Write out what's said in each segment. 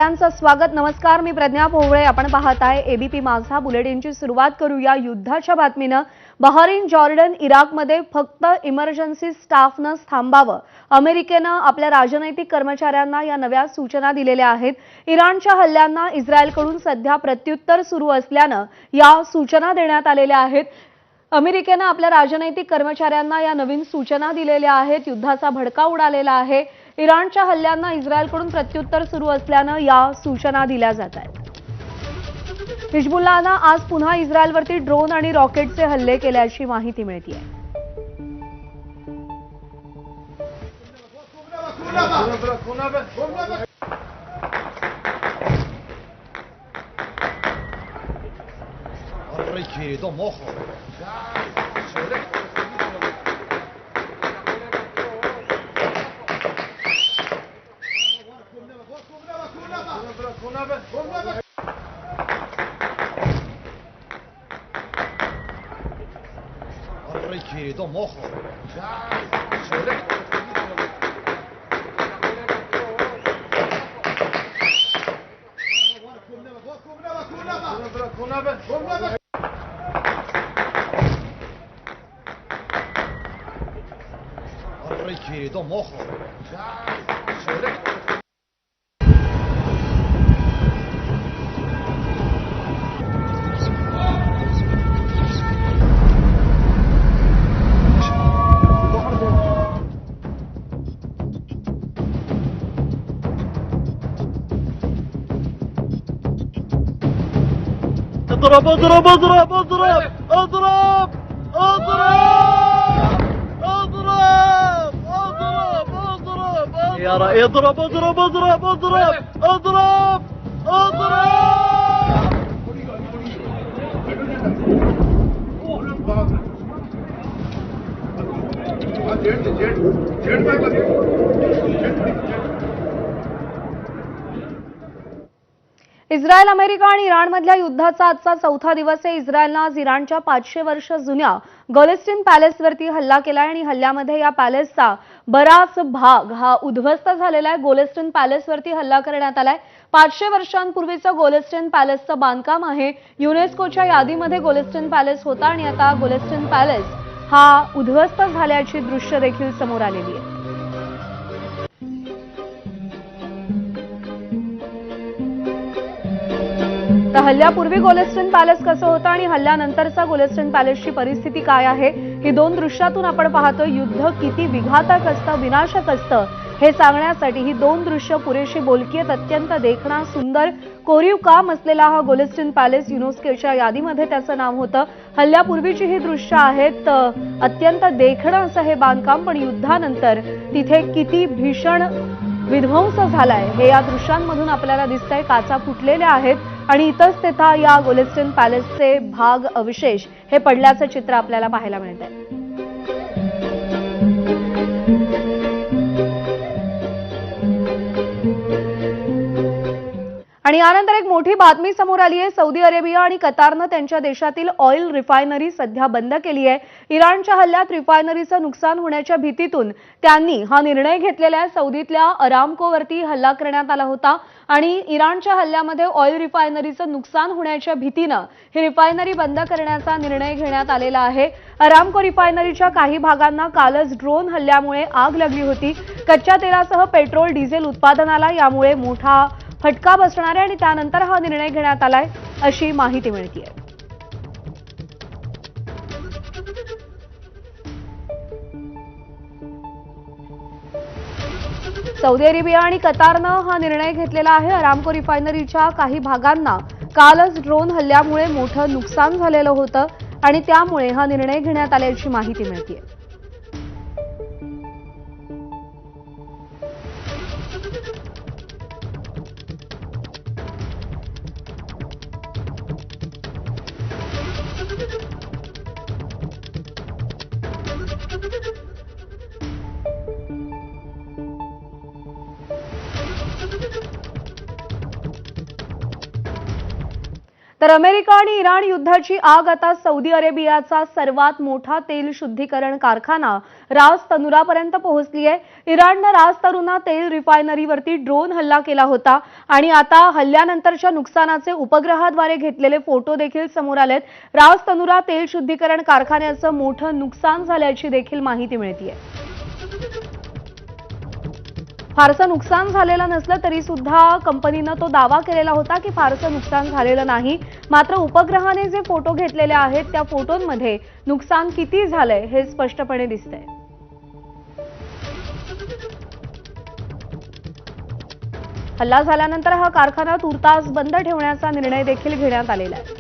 त्यांचं स्वागत. नमस्कार, मी प्रज्ञा पोवळे. आपण पाहत आहे एबीपी माझा. बुलेटिनची सुरुवात करूया युद्धाच्या बातमीनं. बहरीन, जॉर्डन, इराकमध्ये फक्त इमर्जन्सी स्टाफनंच थांबावं. अमेरिकेनं आपल्या राजनैतिक कर्मचाऱ्यांना या नव्या सूचना दिलेल्या आहेत. इराणच्या हल्ल्यांना इस्रायलकडून सध्या प्रत्युत्तर सुरू असल्यानं या सूचना देण्यात आलेल्या आहेत. अमेरिकेनं आपल्या राजनैतिक कर्मचाऱ्यांना या नवीन सूचना दिलेल्या आहेत. युद्धाचा भडका उडालेला आहे. इराणच्या हल्ल्यांना इस्रायलकडून प्रत्युत्तर सुरू असल्यानं या सूचना दिल्या जात आहेत. हिजबुल्लाहनं आज पुन्हा इस्रायलवरती ड्रोन आणि रॉकेटचे हल्ले केल्याची माहिती मिळते आहे. اضرب اضرب اضرب اضرب اضرب اضرب اضرب اضرب اضرب يا رأي اضرب اضرب اضرب اضرب اضرب इस्रायल, अमेरिका आणि इराणमधल्या युद्धाचा आजचा चौथा दिवस आहे. इस्रायलनं आज इराणच्या 500 वर्ष जुन्या गोलेस्टीन पॅलेसवरती हल्ला केलाय आणि हल्ल्यामध्ये या पॅलेसचा बराच भाग हा उद्ध्वस्त झालेला आहे. गोलेस्टीन पॅलेसवरती हल्ला करण्यात आलाय. 500 वर्षांपूर्वीचं गोलेस्टीन पॅलेसचं बांधकाम आहे. युनेस्कोच्या यादीमध्ये गोलेस्टीन पॅलेस होता आणि आता गोलेस्टीन पॅलेस हा उद्ध्वस्त झाल्याची दृश्य देखील समोर आलेली आहे. तर हल्ल्यापूर्वी गोलेस्टीन पॅलेस कसं होतं आणि हल्ल्यानंतरचा गोलेस्टीन पॅलेसची परिस्थिती काय आहे ही दोन दृश्यातून आपण पाहतो. युद्ध किती विघातक असतं, विनाशक असतं हे सांगण्यासाठी ही दोन दृश्य पुरेशी बोलकी आहेत. अत्यंत देखणा, सुंदर, कोरीव काम असलेला हा गोलेस्टीन पॅलेस युनेस्कोच्या यादीमध्ये त्याचं नाव होतं. हल्ल्यापूर्वीची ही दृश्य आहेत. अत्यंत देखणं असं हे बांधकाम, पण युद्धानंतर तिथे किती भीषण विध्वंस झालाय हे या दृश्यांमधून आपल्याला दिसतंय. काचा फुटलेल्या आहेत आणि इथंच तिथं या गोलेस्टीन पॅलेसचे भाग अवशेष हे पडल्याचं चित्र आपल्याला पाहायला मिळतंय. आणि यानंतर एक मोठी बातमी समोर आली आहे. सौदी अरेबिया आणि कतारनं त्यांच्या देशातील ऑइल रिफायनरी सध्या बंद केली आहे. इराणच्या हल्ल्यात रिफायनरीचं नुकसान होण्याच्या भीतीतून त्यांनी हा निर्णय घेतलेला आहे. सौदीतल्या अरामकोवरती हल्ला करण्यात आला होता आणि इराणच्या हल्ल्यामध्ये ऑइल रिफायनरीचं नुकसान होण्याच्या भीतीनं ही रिफायनरी बंद करण्याचा निर्णय घेण्यात आलेला आहे. अरामको रिफायनरीच्या काही भागांना कालच ड्रोन हल्ल्यामुळे आग लागली होती. कच्च्या तेलासह पेट्रोल, डिझेल उत्पादनाला यामुळे मोठा फटका बसणार आहे आणि त्यानंतर हा निर्णय घेण्यात आलाय अशी माहिती मिळते. सौदी अरेबिया आणि कतारनं हा निर्णय घेतलेला आहे. अरामको रिफायनरीच्या काही भागांना कालच ड्रोन हल्ल्यामुळे मोठं नुकसान झालेलं होतं आणि त्यामुळे हा निर्णय घेण्यात आल्याची माहिती मिळते. तर अमेरिका आणि इराण युद्धाची आग आता सौदी अरेबियाचा सर्वात मोठा तेल शुद्धीकरण कारखाना राज तनुरापर्यंत पोहोचली आहे। इराणनं राज तनुरा तेल रिफायनरीवरती ड्रोन हल्ला केला होता आणि आता हल्ल्यानंतरच्या नुकसानाचे उपग्रहाद्वारे घेतलेले फोटो देखील समोर आलेत। राज तनुरा तेल शुद्धीकरण कारखान्याचं मोठं नुकसान झाल्याची देखील माहिती मिळतेय। फारसं नुकसान झालेलं नसलं तरी सुद्धा कंपनीनं तो दावा केलेला होता की फारसं नुकसान झालेलं नाही। मात्र उपग्रहाने जे फोटो घेतलेले आहेत त्या फोटोंमध्ये नुकसान किती झालंय हे स्पष्टपणे दिसतंय। हल्ला झाल्यानंतर हा कारखाना तुर्तास बंद ठेवण्याचा निर्णय देखील घेण्यात आलेला आहे।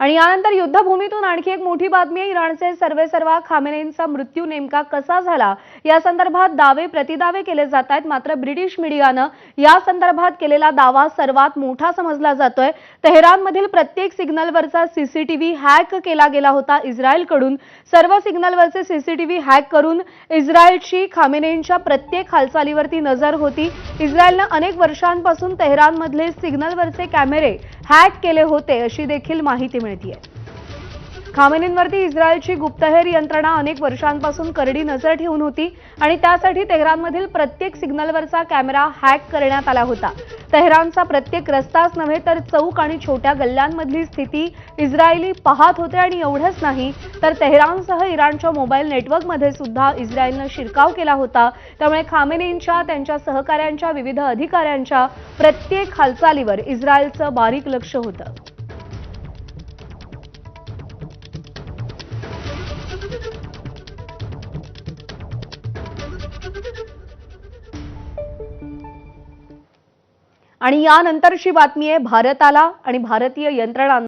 आणि यानंतर युद्धभूमीतून आणखी एक मोठी बातमी आहे। इराणचे सर्वेसर्वा खामेनेईंचा मृत्यू नेमका कसा झाला या संदर्भात दावे प्रतिदावे केले जात आहेत। मात्र ब्रिटिश मीडियानं या संदर्भात केलेला दावा सर्वात मोठा समजला जातोय। तेहरानमधील प्रत्येक सिग्नलवरचा सीसीटीव्ही हॅक केला गेला होता इस्रायलकडून। सर्व सिग्नलवरचे सीसीटीव्ही हॅक करून इस्रायलची खामेनेईंच्या प्रत्येक हालचालीवरती नजर होती। इस्रायलनं अनेक वर्षांपासून तेहरानमधले सिग्नलवरचे कॅमेरे हॅक केले होते अशी देखील माहिती मिळतेय। खामेनेईंवरती इस्रायलची गुप्तहेर यंत्रणा अनेक वर्षांपासून करडी नजर ठेवून होती आणि त्यासाठी तेहरानमधील प्रत्येक सिग्नलवरचा कॅमेरा हॅक करण्यात आला होता। तेहरानचा प्रत्येक रस्ताच नव्हे तर चौक आणि छोट्या गल्ल्यांमधली स्थिती इस्रायली पाहत होते आणि एवढंच नाही तर तेहरानसह इराणच्या मोबाईल नेटवर्कमध्ये सुद्धा इस्रायलनं शिरकाव केला होता। त्यामुळे खामेनेईंच्या त्यांच्या सहकाऱ्यांच्या विविध अधिकाऱ्यांच्या प्रत्येक हालचालीवर इस्रायलचं बारीक लक्ष होतं। आणि यानंतरची बातमी आहे भारताला आणि भारतीय यंत्रणांना